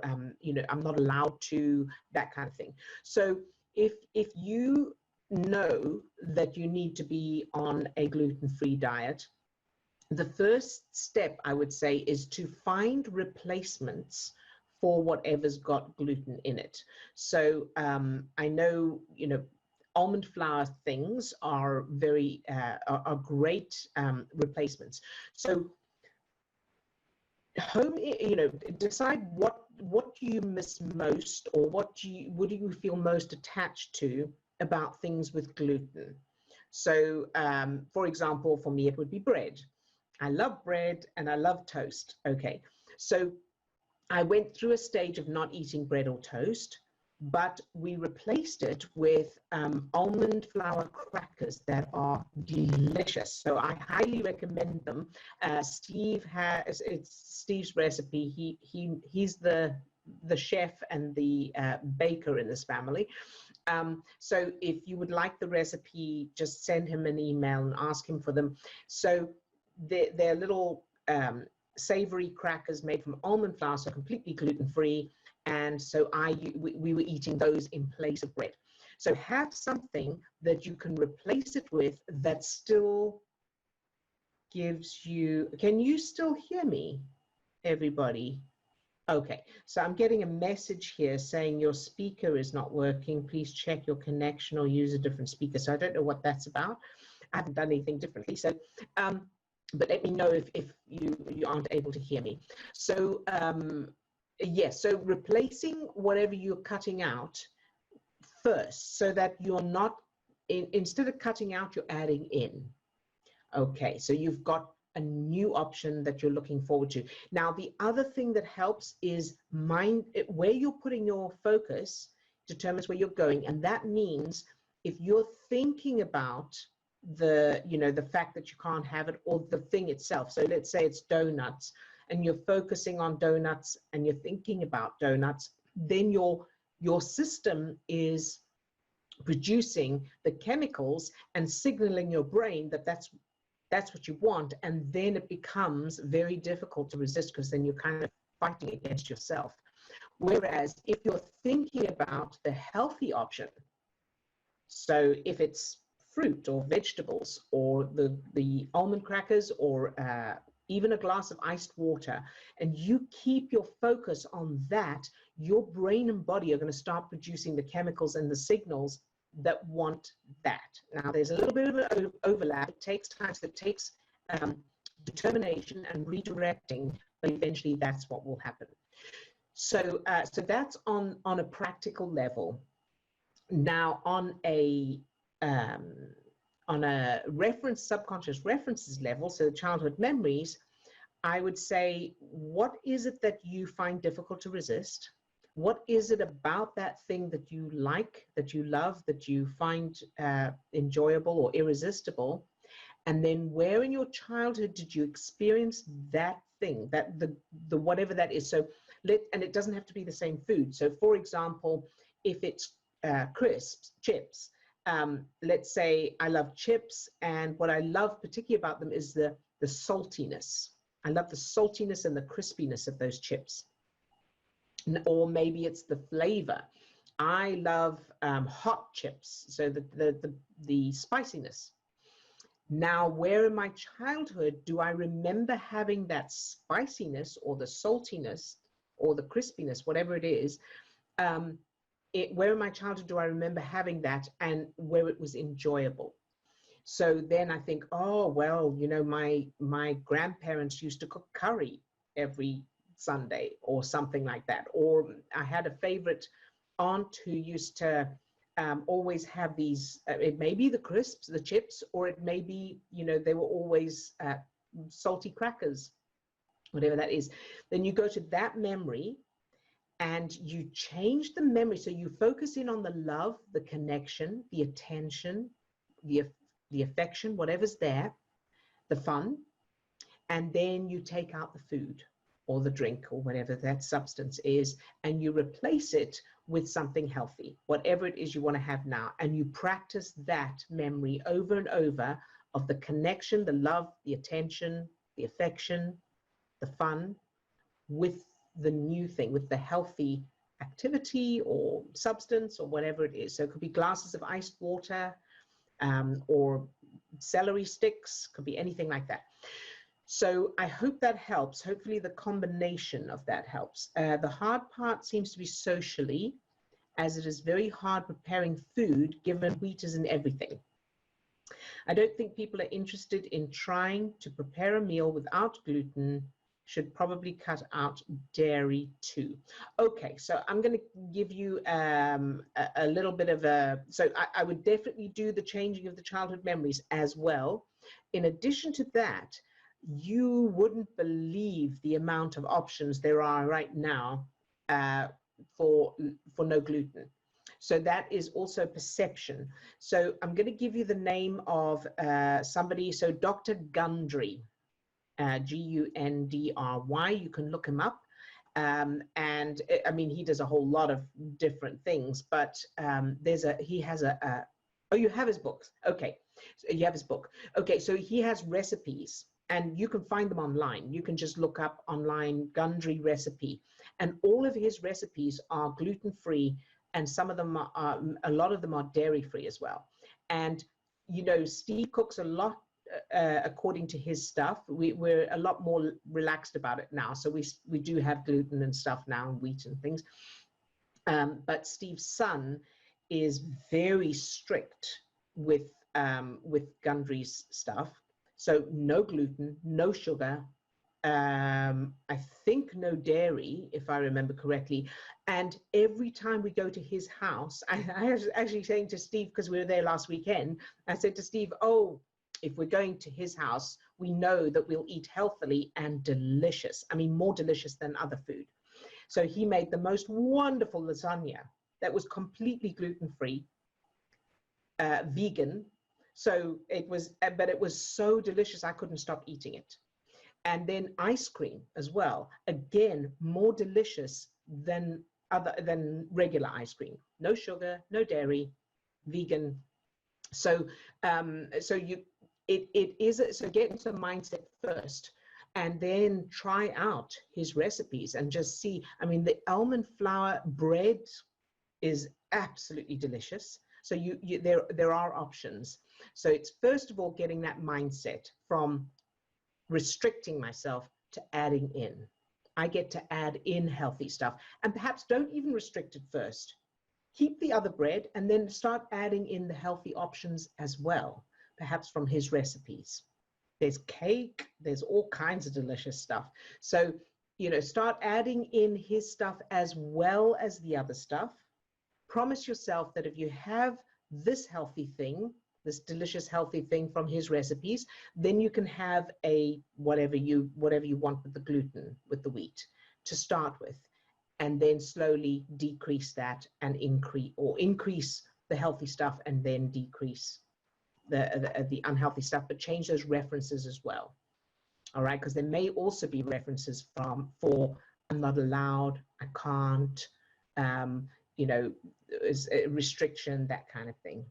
I'm not allowed to, that kind of thing. So if you know that you need to be on a gluten-free diet, the first step, I would say, is to find replacements for whatever's got gluten in it. So I know, almond flour things are very are great replacements. So decide what do you miss most, or what do you feel most attached to about things with gluten. So for example, for me, it would be bread. I love bread and I love toast. Okay, so I went through a stage of not eating bread or toast. but we replaced it with almond flour crackers that are delicious. So I highly recommend them. It's Steve's recipe. He's the chef and the baker in this family. So if you would like the recipe, just send him an email and ask him for them. So they're little savory crackers made from almond flour, so completely gluten-free. And so we were eating those in place of bread. So have something that you can replace it with that still gives you, can you still hear me, everybody? Okay, so I'm getting a message here saying your speaker is not working. Please check your connection or use a different speaker. So I don't know what that's about. I haven't done anything differently. So, but let me know if you aren't able to hear me. So, yes, so replacing whatever you're cutting out first, so that you're not, instead of cutting out, you're adding in. Okay, so you've got a new option that you're looking forward to. Now, the other thing that helps is where you're putting your focus determines where you're going. And that means if you're thinking about the fact that you can't have it, or the thing itself. So let's say it's donuts, and you're focusing on donuts and you're thinking about donuts, then your system is producing the chemicals and signaling your brain that that's what you want. And then it becomes very difficult to resist, because then you're kind of fighting against yourself. Whereas if you're thinking about the healthy option, so if it's fruit or vegetables or the almond crackers, or even a glass of iced water, and you keep your focus on that, your brain and body are going to start producing the chemicals and the signals that want that. Now, there's a little bit of an overlap. It takes time, so it takes determination and redirecting, but eventually that's what will happen. So, so that's on a practical level. Now, on a subconscious references level, so the childhood memories, I would say, what is it that you find difficult to resist? What is it about that thing that you like, that you love, that you find enjoyable or irresistible? And then where in your childhood did you experience that thing, that the whatever that is? So and it doesn't have to be the same food. So for example, if it's crisps, chips, let's say I love chips, and what I love particularly about them is the saltiness. I love the saltiness and the crispiness of those chips. Or maybe it's the flavor. I love hot chips, so the spiciness. Now, where in my childhood do I remember having that spiciness or the saltiness or the crispiness, whatever it is? Where in my childhood do I remember having that, and where it was enjoyable? So then I think, oh, well, my grandparents used to cook curry every Sunday or something like that. Or I had a favorite aunt who used to always have these, it may be the crisps, the chips, or it may be, they were always salty crackers, whatever that is. Then you go to that memory and you change the memory. So you focus in on the love, the connection, the attention, the affection, whatever's there, the fun, and then you take out the food or the drink or whatever that substance is, and you replace it with something healthy, whatever it is you want to have now. And you practice that memory over and over of the connection, the love, the attention, the affection, the fun, with the new thing, with the healthy activity or substance or whatever it is. So it could be glasses of iced water, or celery sticks, could be anything like that. So I hope that helps. Hopefully the combination of that helps. The hard part seems to be socially, as it is very hard preparing food given wheat is in everything. I don't think people are interested in trying to prepare a meal without gluten. Should probably cut out dairy too. Okay, so I'm going to give you a little bit of a, so I would definitely do the changing of the childhood memories as well. In addition to that, you wouldn't believe the amount of options there are right now for no gluten. So that is also perception. So I'm going to give you the name of somebody. So Dr. Gundry, Gundry. You can look him up. And I mean, he does a whole lot of different things, but he has oh, you have his books. Okay. So you have his book. Okay. So he has recipes and you can find them online. You can just look up online Gundry recipe, and all of his recipes are gluten-free, and some of them are, a lot of them are dairy-free as well. And, you know, Steve cooks a lot according to his stuff. We're a lot more relaxed about it now. So we do have gluten and stuff now, and wheat and things. But Steve's son is very strict with Gundry's stuff. So no gluten, no sugar, I think no dairy, if I remember correctly. And every time we go to his house, I was actually saying to Steve, because we were there last weekend, I said to Steve, oh, if we're going to his house, we know that we'll eat healthily and delicious. I mean, more delicious than other food. So he made the most wonderful lasagna that was completely gluten-free, vegan. So it was, but it was so delicious, I couldn't stop eating it. And then ice cream as well. Again, more delicious than regular ice cream. No sugar, no dairy, vegan. So so get into the mindset first, and then try out his recipes and just see. I mean, the almond flour bread is absolutely delicious. So there are options. So it's first of all getting that mindset from restricting myself to adding in. I get to add in healthy stuff, and perhaps don't even restrict it first. Keep the other bread and then start adding in the healthy options as well, perhaps from his recipes. There's cake, there's all kinds of delicious stuff. So, you know, start adding in his stuff as well as the other stuff. Promise yourself that if you have this healthy thing, this delicious healthy thing from his recipes, then you can have a whatever you want with the gluten, with the wheat to start with, and then slowly decrease that and increase the healthy stuff and then decrease the unhealthy stuff, but change those references as well. All right, because there may also be references for I'm not allowed, I can't, you know, restriction, that kind of thing.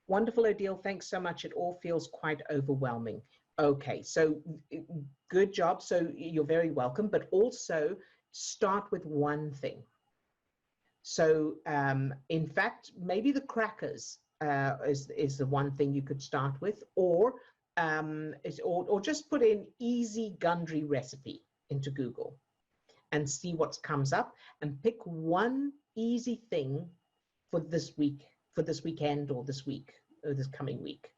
Wonderful, Odile. Thanks so much. It all feels quite overwhelming. Okay, so good job. So you're very welcome, but also start with one thing. So in fact, maybe the crackers is the one thing you could start with, or just put in easy Gundry recipe into Google and see what comes up, and pick one easy thing for this week, for this weekend, or this week, or this coming week.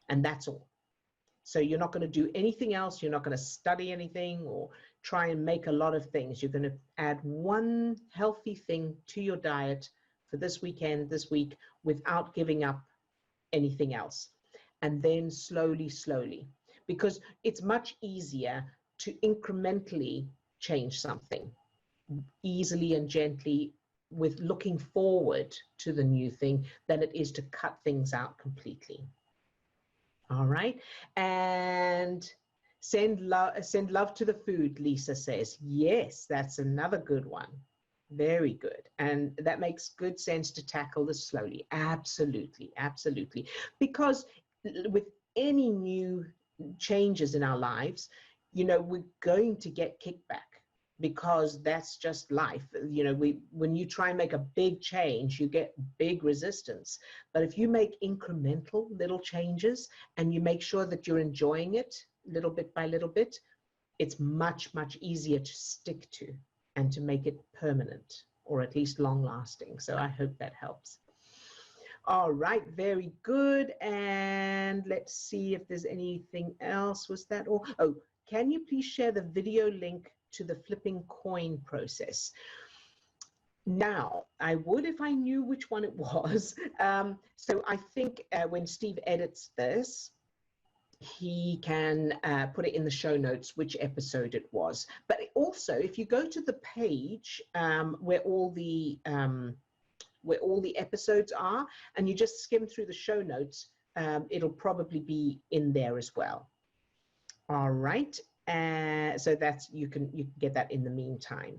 And that's all. So you're not going to do anything else. You're not going to study anything or try and make a lot of things. You're going to add one healthy thing to your diet for this weekend, this week, without giving up anything else. And then slowly, slowly, because it's much easier to incrementally change something easily and gently with looking forward to the new thing than it is to cut things out completely. All right. And send love to the food, Lisa says. Yes, that's another good one. Very good. And that makes good sense to tackle this slowly. Absolutely. Absolutely. Because with any new changes in our lives, you know, we're going to get kickback, because that's just life. You know, when you try and make a big change, you get big resistance. But if you make incremental little changes and you make sure that you're enjoying it little bit by little bit, it's much, much easier to stick to and to make it permanent, or at least long lasting. So I hope that helps. All right, very good. And let's see if there's anything else. Was that all? Oh, can you please share the video link to the flipping coin process? Now, I would if I knew which one it was. So I think when Steve edits this, he can put it in the show notes which episode it was. But also, if you go to the page where all the episodes are, and you just skim through the show notes, it'll probably be in there as well. All right, so that's you can get that in the meantime.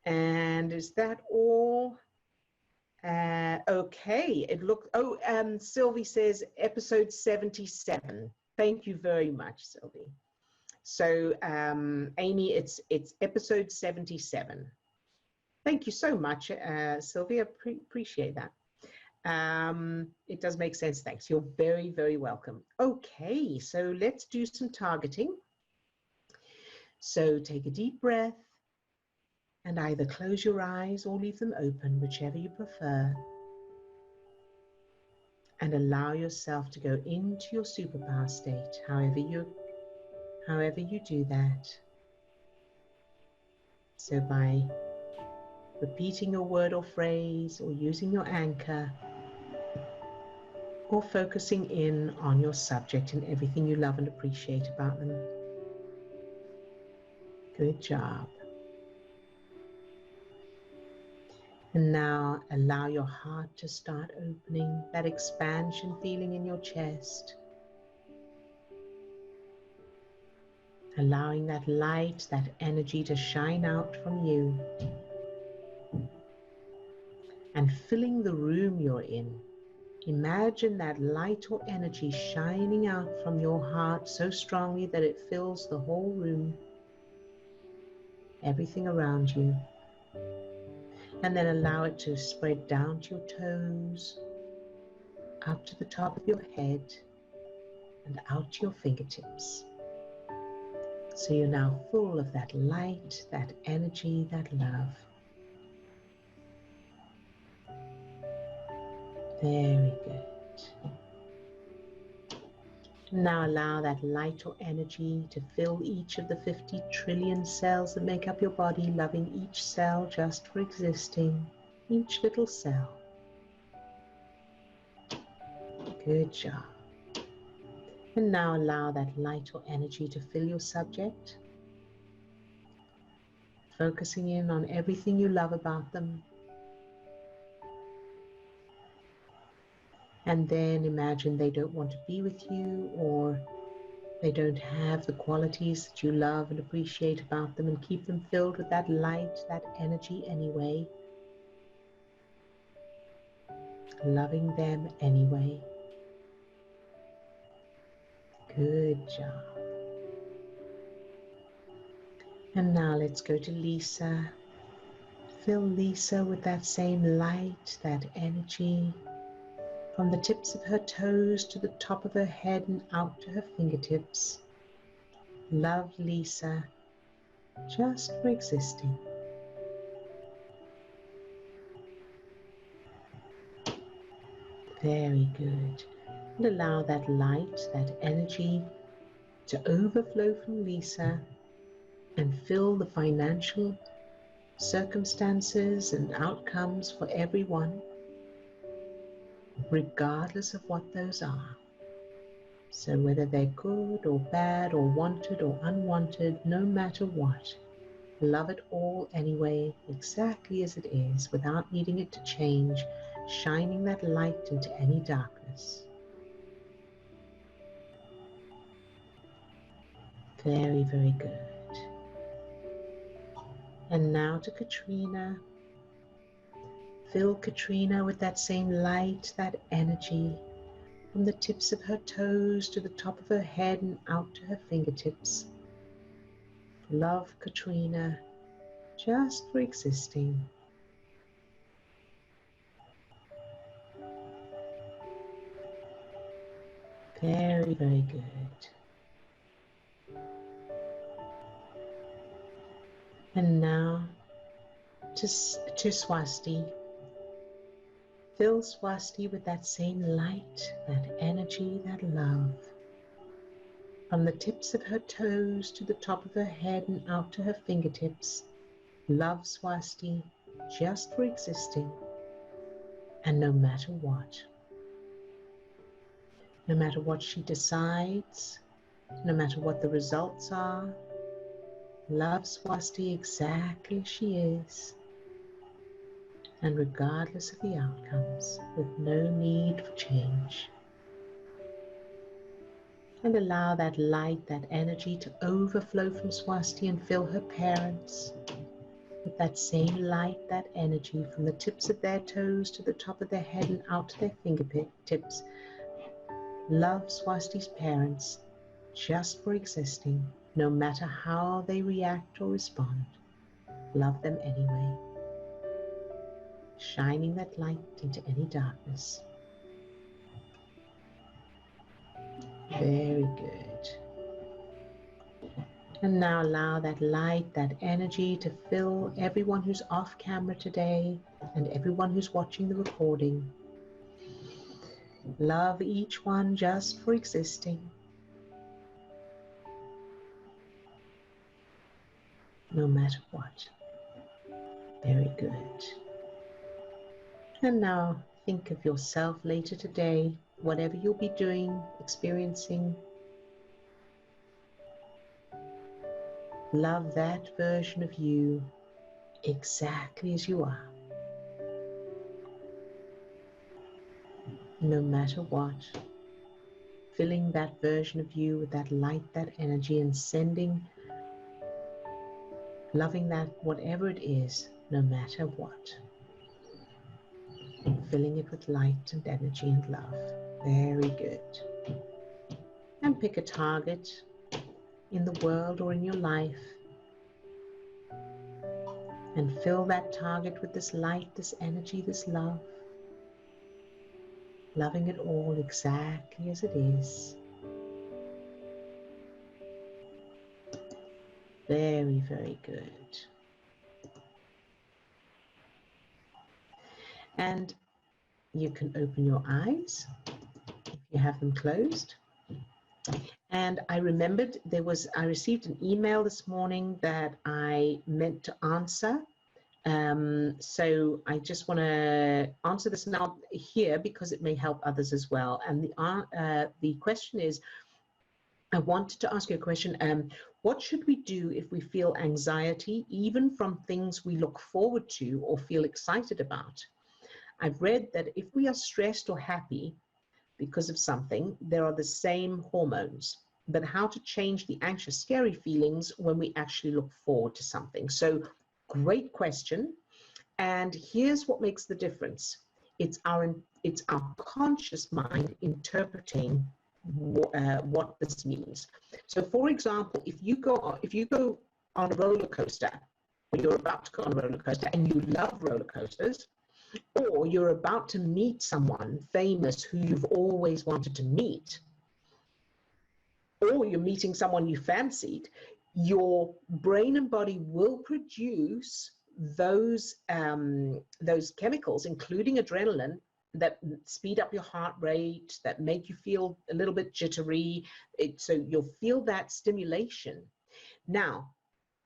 And is that all? Okay, it looked. Oh, Sylvie says episode 77. Thank you very much, Sylvie. So, Amy, it's episode 77. Thank you so much, Sylvia. Appreciate that. It does make sense. Thanks. You're very, very welcome. Okay, so let's do some targeting. So take a deep breath and either close your eyes or leave them open, whichever you prefer. And allow yourself to go into your superpower state, however you do that. So by repeating your word or phrase, or using your anchor, or focusing in on your subject and everything you love and appreciate about them. Good job. And now allow your heart to start opening, that expansion feeling in your chest. Allowing that light, that energy to shine out from you. And filling the room you're in. Imagine that light or energy shining out from your heart so strongly that it fills the whole room, everything around you. And then allow it to spread down to your toes, up to the top of your head, and out to your fingertips. So you're now full of that light, that energy, that love. Very good. Now allow that light or energy to fill each of the 50 trillion cells that make up your body, loving each cell just for existing, each little cell. Good job. And now allow that light or energy to fill your subject, focusing in on everything you love about them. And then imagine they don't want to be with you, or they don't have the qualities that you love and appreciate about them, and keep them filled with that light, that energy anyway. Loving them anyway. Good job. And now let's go to Lisa. Fill Lisa with that same light, that energy, from the tips of her toes to the top of her head and out to her fingertips. Love Lisa, just for existing. Very good. And allow that light, that energy to overflow from Lisa and fill the financial circumstances and outcomes for everyone, regardless of what those are. So whether they're good or bad or wanted or unwanted, no matter what, love it all anyway, exactly as it is, without needing it to change, shining that light into any darkness. Very, very good. And now to Katrina. Fill Katrina with that same light, that energy, from the tips of her toes to the top of her head and out to her fingertips. Love Katrina, just for existing. Very, very good. And now to Swasti. Fill Swasti with that same light, that energy, that love. From the tips of her toes to the top of her head and out to her fingertips. Love Swasti, just for existing, and no matter what. No matter what she decides, no matter what the results are, love Swasti exactly as she is, and regardless of the outcomes, with no need for change. And allow that light, that energy to overflow from Swasti and fill her parents with that same light, that energy from the tips of their toes to the top of their head and out to their fingertips. Love Swasti's parents just for existing, no matter how they react or respond. Love them anyway, shining that light into any darkness. Very good. And now allow that light, that energy to fill everyone who's off camera today and everyone who's watching the recording. Love each one just for existing, no matter what. Very good. And now think of yourself later today, whatever you'll be doing, experiencing. Love that version of you exactly as you are, no matter what. Filling that version of you with that light, that energy, and sending, loving that whatever it is, no matter what. Filling it with light and energy and love. Very good. And pick a target in the world or in your life and fill that target with this light, this energy, this love. Loving it all exactly as it is. Very, very good. And you can open your eyes if you have them closed. And I remembered I received an email this morning that I meant to answer. So I just want to answer this now here because it may help others as well. And the question is, I wanted to ask you a question. What should we do if we feel anxiety, even from things we look forward to or feel excited about? I've read that if we are stressed or happy because of something, there are the same hormones, but how to change the anxious, scary feelings when we actually look forward to something. So great question. And here's what makes the difference. It's our conscious mind interpreting what this means. So for example, if you go on a roller coaster, or you're about to go on a roller coaster and you love roller coasters, or you're about to meet someone famous who you've always wanted to meet, or you're meeting someone you fancied, your brain and body will produce those chemicals, including adrenaline, that speed up your heart rate, that make you feel a little bit jittery. So you'll feel that stimulation. Now,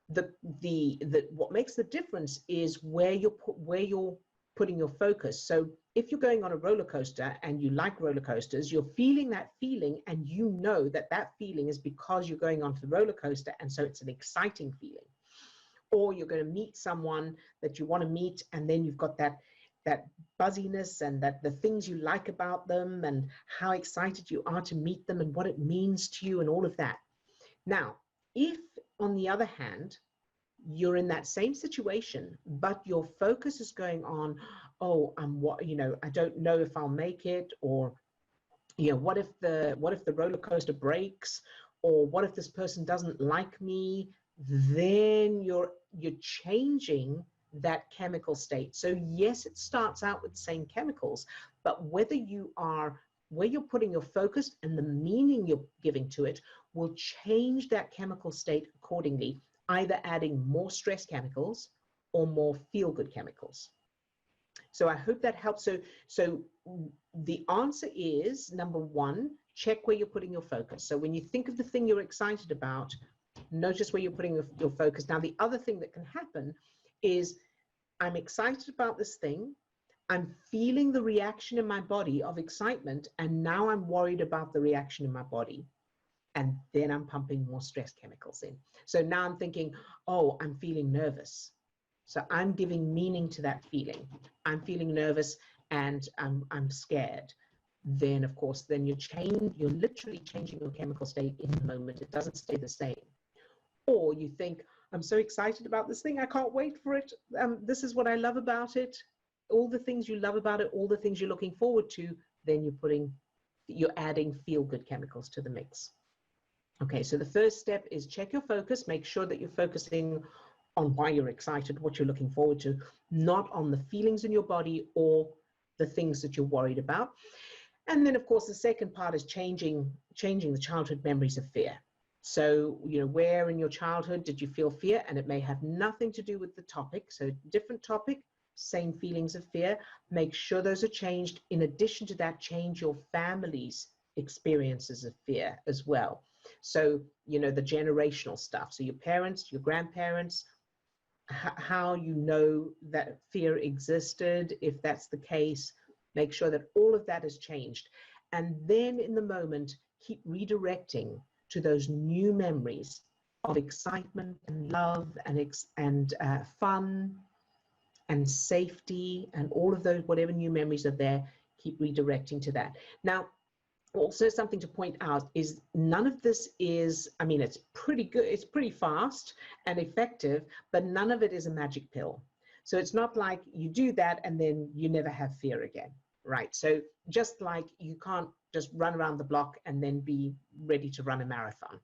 what makes the difference is where you're putting your focus. So if you're going on a roller coaster and you like roller coasters, you're feeling that feeling, and you know that that feeling is because you're going onto the roller coaster, and so it's an exciting feeling. Or you're going to meet someone that you want to meet, and then you've got that buzziness and that the things you like about them and how excited you are to meet them and what it means to you and all of that. Now, if on the other hand, you're in that same situation, but your focus is going on, oh, I don't know if I'll make it, or, what if the roller coaster breaks, or what if this person doesn't like me? Then you're changing that chemical state. So yes, it starts out with the same chemicals, but where you're putting your focus and the meaning you're giving to it will change that chemical state accordingly, either adding more stress chemicals or more feel-good chemicals. So I hope that helps. So the answer is, number one, check where you're putting your focus. So when you think of the thing you're excited about, notice where you're putting your focus. Now, the other thing that can happen is, I'm excited about this thing, I'm feeling the reaction in my body of excitement, and now I'm worried about the reaction in my body. And then I'm pumping more stress chemicals in. So now I'm thinking, oh, I'm feeling nervous. So I'm giving meaning to that feeling. I'm feeling nervous and I'm scared. Then, of course, then you're literally changing your chemical state in the moment. It doesn't stay the same. Or you think, I'm so excited about this thing. I can't wait for it. This is what I love about it. All the things you love about it, all the things you're looking forward to, then you're adding feel-good chemicals to the mix. Okay, so the first step is check your focus. Make sure that you're focusing on why you're excited, what you're looking forward to, not on the feelings in your body or the things that you're worried about. And then, of course, the second part is changing the childhood memories of fear. So, where in your childhood did you feel fear? And it may have nothing to do with the topic. So different topic, same feelings of fear. Make sure those are changed. In addition to that, change your family's experiences of fear as well. So, the generational stuff. So your parents, your grandparents, how that fear existed, if that's the case, make sure that all of that is changed. And then in the moment, keep redirecting to those new memories of excitement and love and fun and safety and all of those, whatever new memories are there, keep redirecting to that. Now, also something to point out is none of this is, it's pretty good, it's pretty fast and effective, but none of it is a magic pill. So it's not like you do that and then you never have fear again, right? So just like you can't just run around the block and then be ready to run a marathon.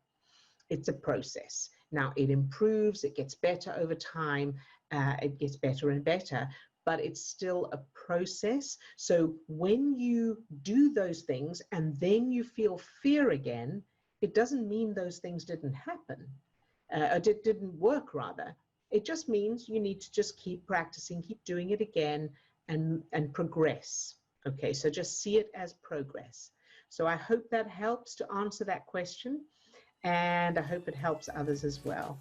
It's a process. Now it improves, it gets better over time, it gets better and better, but it's still a process. So when you do those things and then you feel fear again, it doesn't mean those things didn't happen, or didn't work rather. It just means you need to just keep practicing, keep doing it again and progress. Okay, so just see it as progress. So I hope that helps to answer that question, and I hope it helps others as well.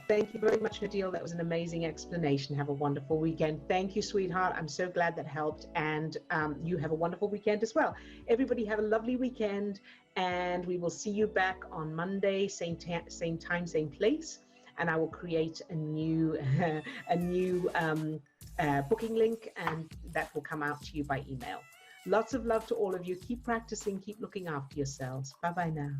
Thank you very much, Nadil. That was an amazing explanation. Have a wonderful weekend. Thank you, sweetheart. I'm so glad that helped. And you have a wonderful weekend as well. Everybody have a lovely weekend. And we will see you back on Monday, same time, same place. And I will create a new booking link, and that will come out to you by email. Lots of love to all of you. Keep practicing. Keep looking after yourselves. Bye-bye now.